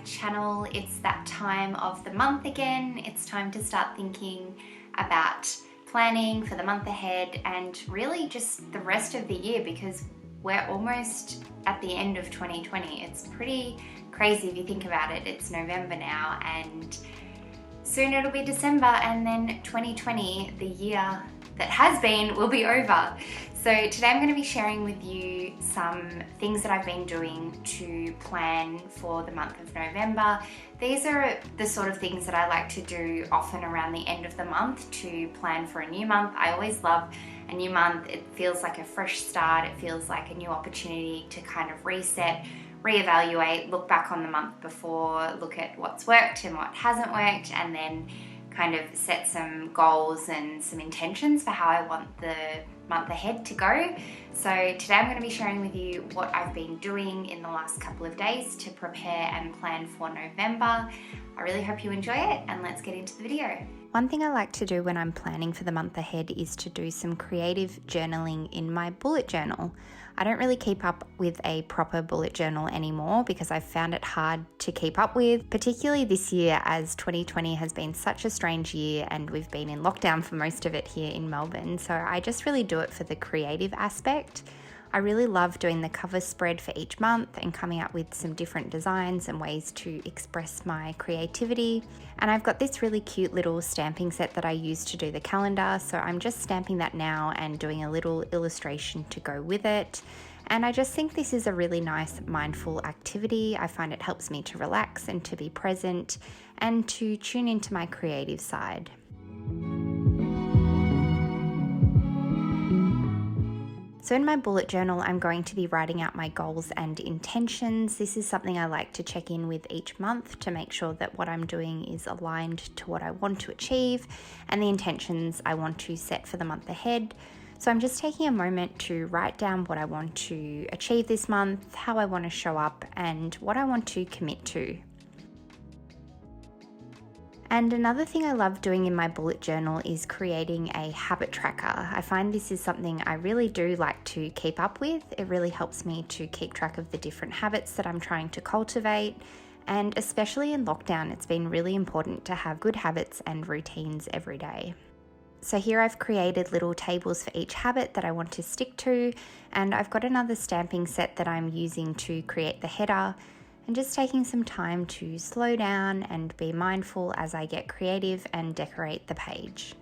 channel. It's that time of the month again. It's time to start thinking about planning for the month ahead and really just the rest of the year, because we're almost at the end of 2020. It's pretty crazy if you think about it. It's November now and soon it'll be December, and then 2020, the year that has been, will be over. So today I'm going to be sharing with you some things that I've been doing to plan for the month of November. These are the sort of things that I like to do often around the end of the month to plan for a new month. I always love a new month. It feels like a fresh start. It feels like a new opportunity to kind of reset, reevaluate, look back on the month before, look at what's worked and what hasn't worked, and then kind of set some goals and some intentions for how I want the month ahead to go. So today I'm going to be sharing with you what I've been doing in the last couple of days to prepare and plan for November. I really hope you enjoy it, and let's get into the video. One thing I like to do when I'm planning for the month ahead is to do some creative journaling in my bullet journal. I don't really keep up with a proper bullet journal anymore because I've found it hard to keep up with, particularly this year as 2020 has been such a strange year and we've been in lockdown for most of it here in Melbourne. So I just really do it for the creative aspect. I really love doing the cover spread for each month and coming up with some different designs and ways to express my creativity. And I've got this really cute little stamping set that I use to do the calendar. So I'm just stamping that now and doing a little illustration to go with it. And I just think this is a really nice mindful activity. I find it helps me to relax and to be present and to tune into my creative side. So in my bullet journal, I'm going to be writing out my goals and intentions. This is something I like to check in with each month to make sure that what I'm doing is aligned to what I want to achieve and the intentions I want to set for the month ahead. So I'm just taking a moment to write down what I want to achieve this month, how I want to show up, and what I want to commit to. And another thing I love doing in my bullet journal is creating a habit tracker. I find this is something I really do like to keep up with. It really helps me to keep track of the different habits that I'm trying to cultivate. And especially in lockdown, it's been really important to have good habits and routines every day. So here I've created little tables for each habit that I want to stick to. And I've got another stamping set that I'm using to create the header. And just taking some time to slow down and be mindful as I get creative and decorate the page.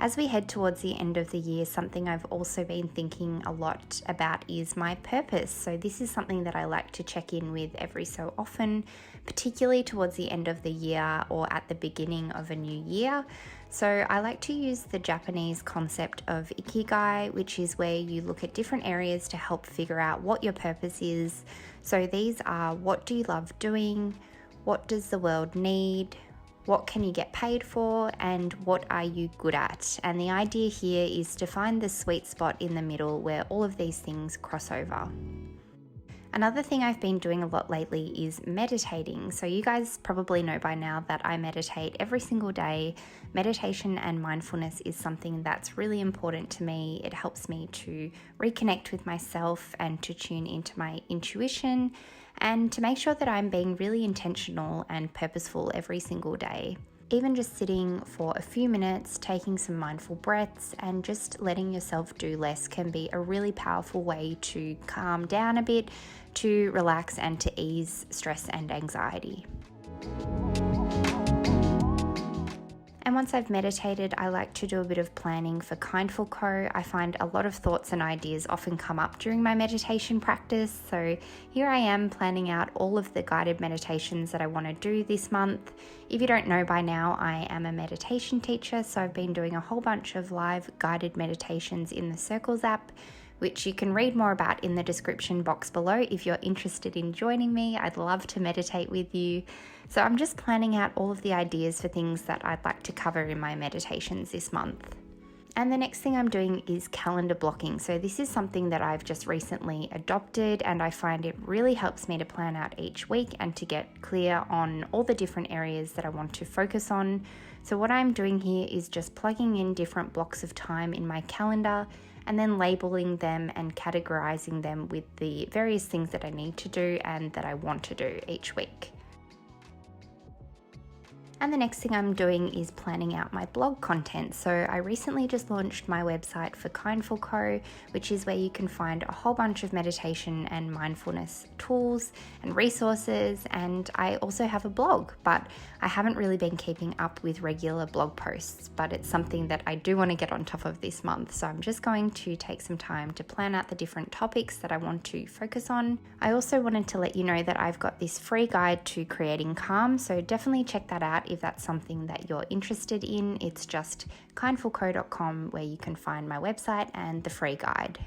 As we head towards the end of the year, something I've also been thinking a lot about is my purpose. So this is something that I like to check in with every so often, particularly towards the end of the year or at the beginning of a new year. So I like to use the Japanese concept of ikigai, which is where you look at different areas to help figure out what your purpose is. So these are: what do you love doing? What does the world need? What can you get paid for, and what are you good at? And the idea here is to find the sweet spot in the middle where all of these things cross over. Another thing I've been doing a lot lately is meditating. So you guys probably know by now that I meditate every single day. Meditation and mindfulness is something that's really important to me. It helps me to reconnect with myself and to tune into my intuition and to make sure that I'm being really intentional and purposeful every single day. Even just sitting for a few minutes, taking some mindful breaths and just letting yourself do less can be a really powerful way to calm down a bit, to relax and to ease stress and anxiety. And once I've meditated, I like to do a bit of planning for Kindful Co. I find a lot of thoughts and ideas often come up during my meditation practice. So here I am planning out all of the guided meditations that I want to do this month. If you don't know by now, I am a meditation teacher, so I've been doing a whole bunch of live guided meditations in the Circles app, which you can read more about in the description box below if you're interested in joining me. I'd love to meditate with you. So I'm just planning out all of the ideas for things that I'd like to cover in my meditations this month. And the next thing I'm doing is calendar blocking. So this is something that I've just recently adopted, and I find it really helps me to plan out each week and to get clear on all the different areas that I want to focus on. So what I'm doing here is just plugging in different blocks of time in my calendar and then labeling them and categorizing them with the various things that I need to do and that I want to do each week. And the next thing I'm doing is planning out my blog content. So I recently just launched my website for Kindful Co, which is where you can find a whole bunch of meditation and mindfulness tools and resources. And I also have a blog, but I haven't really been keeping up with regular blog posts, but it's something that I do want to get on top of this month. So I'm just going to take some time to plan out the different topics that I want to focus on. I also wanted to let you know that I've got this free guide to creating calm, so definitely check that out if that's something that you're interested in. It's just kindfulco.com where you can find my website and the free guide.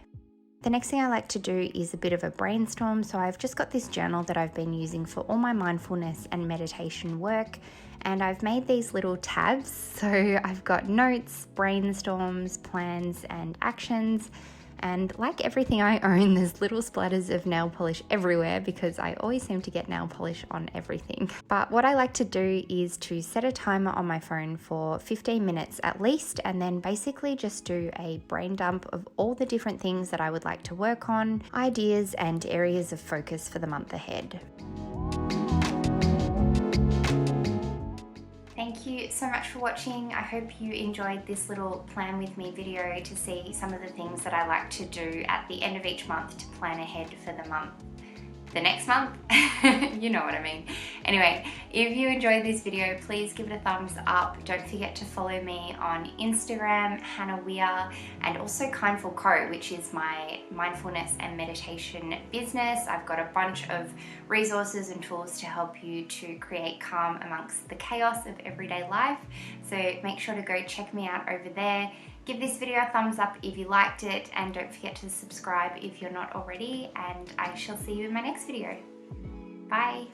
The next thing I like to do is a bit of a brainstorm. So I've just got this journal that I've been using for all my mindfulness and meditation work, and I've made these little tabs. So I've got notes, brainstorms, plans, and actions. And like everything I own, there's little splatters of nail polish everywhere because I always seem to get nail polish on everything. But what I like to do is to set a timer on my phone for 15 minutes at least, and then basically just do a brain dump of all the different things that I would like to work on, ideas and areas of focus for the month ahead. Thank you so much for watching. I hope you enjoyed this little plan with me video to see some of the things that I like to do at the end of each month to plan ahead for the next month. You know what I mean. Anyway, if you enjoyed this video, please give it a thumbs up. Don't forget to follow me on Instagram, Hannah Weir, and also Kindful Co, which is my mindfulness and meditation business. I've got a bunch of resources and tools to help you to create calm amongst the chaos of everyday life. So make sure to go check me out over there. Give this video a thumbs up if you liked it, and don't forget to subscribe if you're not already, and I shall see you in my next video. Bye.